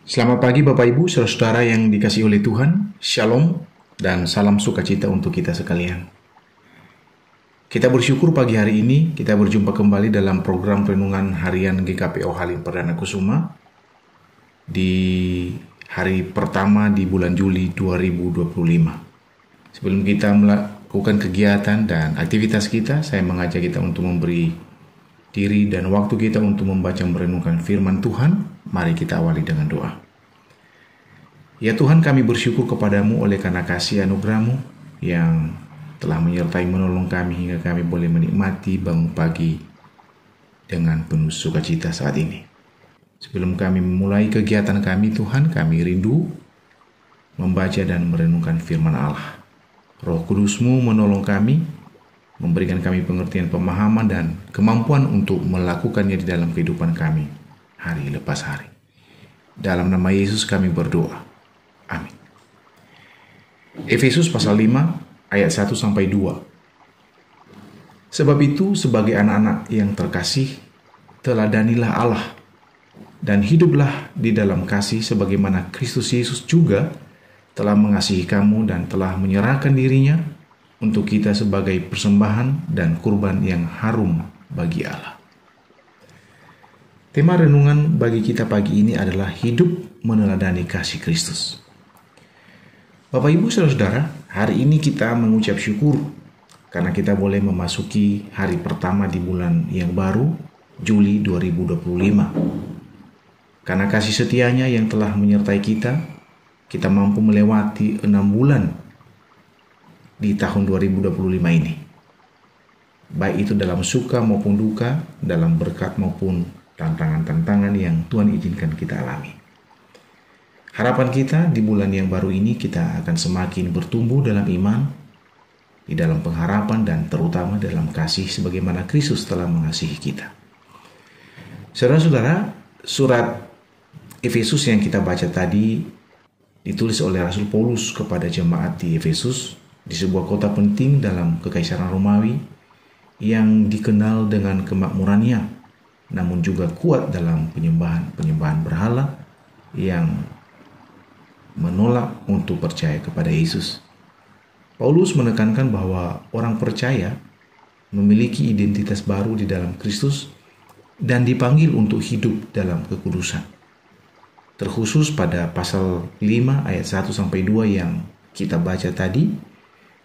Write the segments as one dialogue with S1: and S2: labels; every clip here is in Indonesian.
S1: Selamat pagi Bapak Ibu, saudara-saudara yang dikasihi oleh Tuhan. Shalom dan salam sukacita untuk kita sekalian. Kita bersyukur pagi hari ini kita berjumpa kembali dalam program renungan harian GKPO Halim Perdana Kusuma di hari pertama di bulan Juli 2025. Sebelum kita melakukan kegiatan dan aktivitas kita, saya mengajak kita untuk memberi diri dan waktu kita untuk membaca merenungkan firman Tuhan. Mari kita awali dengan doa. Ya Tuhan, kami bersyukur kepadamu oleh karena kasih anugerah-Mu yang telah menyertai menolong kami hingga kami boleh menikmati bangun pagi dengan penuh sukacita saat ini. Sebelum kami memulai kegiatan kami Tuhan, kami rindu membaca dan merenungkan firman Allah. Roh Kudus-Mu menolong kami, memberikan kami pengertian, pemahaman, dan kemampuan untuk melakukannya di dalam kehidupan kami hari lepas hari. Dalam nama Yesus kami berdoa. Amin. Efesus pasal 5 ayat 1-2. Sebab itu sebagai anak-anak yang terkasih, teladanilah Allah dan hiduplah di dalam kasih sebagaimana Kristus Yesus juga telah mengasihi kamu dan telah menyerahkan dirinya untuk kita sebagai persembahan dan kurban yang harum bagi Allah. Tema renungan bagi kita pagi ini adalah hidup meneladani kasih Kristus. Bapak Ibu saudara-saudara, hari ini kita mengucap syukur karena kita boleh memasuki hari pertama di bulan yang baru, Juli 2025. Karena kasih setianya yang telah menyertai kita mampu melewati 6 bulan di tahun 2025 ini. Baik itu dalam suka maupun duka, dalam berkat maupun tantangan-tantangan yang Tuhan izinkan kita alami. Harapan kita di bulan yang baru ini kita akan semakin bertumbuh dalam iman, di dalam pengharapan dan terutama dalam kasih sebagaimana Kristus telah mengasihi kita. Saudara-saudara, surat Efesus yang kita baca tadi ditulis oleh Rasul Paulus kepada jemaat di Efesus, di sebuah kota penting dalam Kekaisaran Romawi yang dikenal dengan kemakmurannya, namun juga kuat dalam penyembahan berhala yang menolak untuk percaya kepada Yesus. Paulus menekankan bahwa orang percaya memiliki identitas baru di dalam Kristus dan dipanggil untuk hidup dalam kekudusan. Terkhusus pada pasal 5 ayat 1-2 yang kita baca tadi,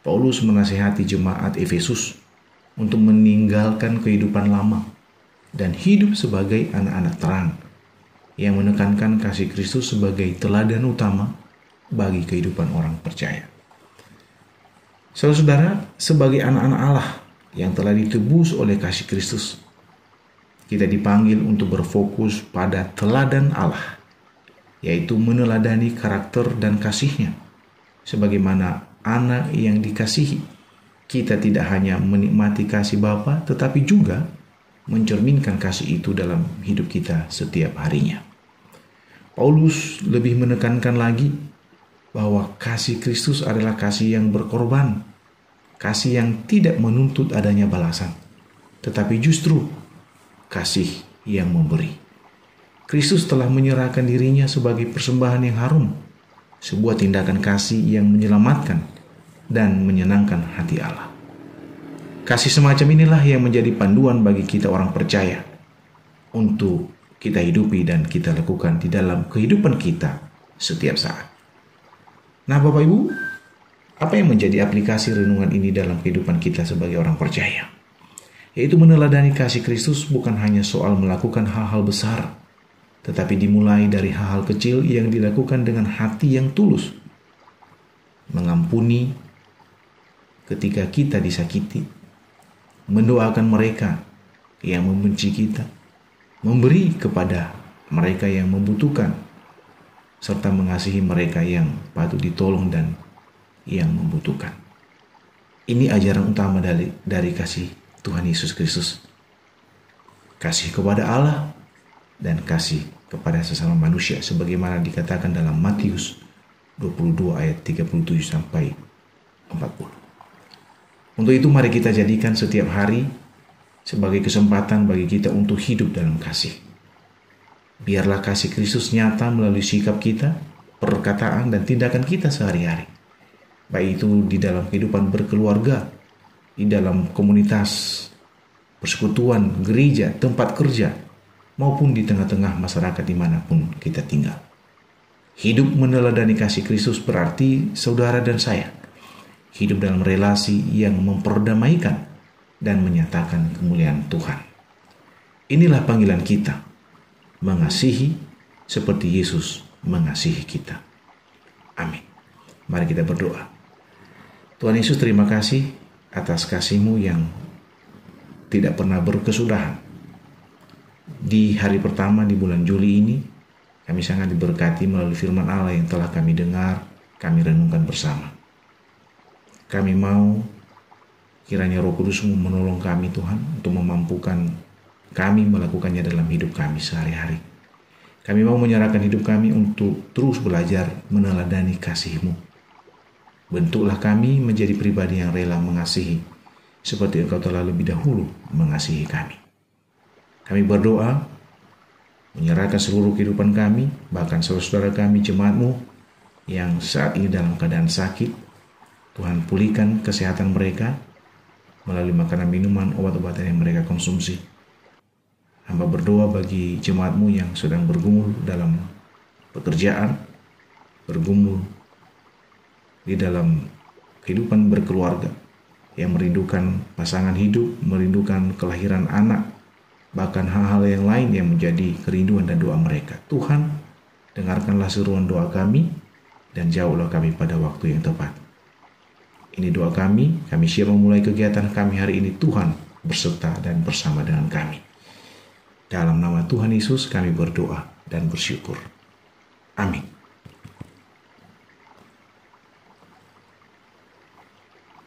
S1: Paulus menasihati jemaat Efesus untuk meninggalkan kehidupan lama dan hidup sebagai anak-anak terang yang menekankan kasih Kristus sebagai teladan utama bagi kehidupan orang percaya. Saudara-saudara, sebagai anak-anak Allah yang telah ditebus oleh kasih Kristus, kita dipanggil untuk berfokus pada teladan Allah, yaitu meneladani karakter dan kasih-Nya. Sebagaimana anak yang dikasihi, kita tidak hanya menikmati kasih Bapa, tetapi juga mencerminkan kasih itu dalam hidup kita setiap harinya. Paulus lebih menekankan lagi bahwa kasih Kristus adalah kasih yang berkorban, kasih yang tidak menuntut adanya balasan, tetapi justru kasih yang memberi. Kristus telah menyerahkan dirinya sebagai persembahan yang harum, sebuah tindakan kasih yang menyelamatkan dan menyenangkan hati Allah. Kasih semacam inilah yang menjadi panduan bagi kita orang percaya untuk kita hidupi dan kita lakukan di dalam kehidupan kita setiap saat. Nah Bapak Ibu, apa yang menjadi aplikasi renungan ini dalam kehidupan kita sebagai orang percaya? Yaitu meneladani kasih Kristus bukan hanya soal melakukan hal-hal besar, tetapi dimulai dari hal-hal kecil yang dilakukan dengan hati yang tulus. Mengampuni ketika kita disakiti, mendoakan mereka yang membenci kita, memberi kepada mereka yang membutuhkan, serta mengasihi mereka yang patut ditolong dan yang membutuhkan. Ini ajaran utama dari kasih Tuhan Yesus Kristus. Kasih kepada Allah dan kasih kepada sesama manusia sebagaimana dikatakan dalam Matius 22 ayat 37-40. Untuk itu mari kita jadikan setiap hari sebagai kesempatan bagi kita untuk hidup dalam kasih. Biarlah kasih Kristus nyata melalui sikap kita, perkataan, dan tindakan kita sehari-hari. Baik itu di dalam kehidupan berkeluarga, di dalam komunitas, persekutuan, gereja, tempat kerja, maupun di tengah-tengah masyarakat dimanapun kita tinggal. Hidup meneladani kasih Kristus berarti saudara dan saya hidup dalam relasi yang memperdamaikan dan menyatakan kemuliaan Tuhan. Inilah panggilan kita, mengasihi seperti Yesus mengasihi kita. Amin. Mari kita berdoa. Tuhan Yesus, terima kasih atas kasih-Mu yang tidak pernah berkesudahan. Di hari pertama di bulan Juli ini, kami sangat diberkati melalui firman Allah yang telah kami dengar, kami renungkan bersama. Kami mau kiranya Roh Kudus-Mu menolong kami Tuhan untuk memampukan kami melakukannya dalam hidup kami sehari-hari. Kami mau menyerahkan hidup kami untuk terus belajar meneladani kasih-Mu. Bentuklah kami menjadi pribadi yang rela mengasihi, seperti Engkau telah lebih dahulu mengasihi kami. Kami berdoa, menyerahkan seluruh kehidupan kami, bahkan saudara-saudara kami, jemaat-Mu yang saat ini dalam keadaan sakit. Tuhan pulihkan kesehatan mereka melalui makanan, minuman, obat-obatan yang mereka konsumsi. Hamba berdoa bagi jemaat-Mu yang sedang bergumul dalam pekerjaan, bergumul di dalam kehidupan berkeluarga, yang merindukan pasangan hidup, merindukan kelahiran anak, bahkan hal-hal yang lain yang menjadi kerinduan dan doa mereka. Tuhan, dengarkanlah seruan doa kami dan jauhlah kami pada waktu yang tepat. Ini doa kami siap memulai kegiatan kami hari ini. Tuhan berserta dan bersama dengan kami. Dalam nama Tuhan Yesus kami berdoa dan bersyukur. Amin.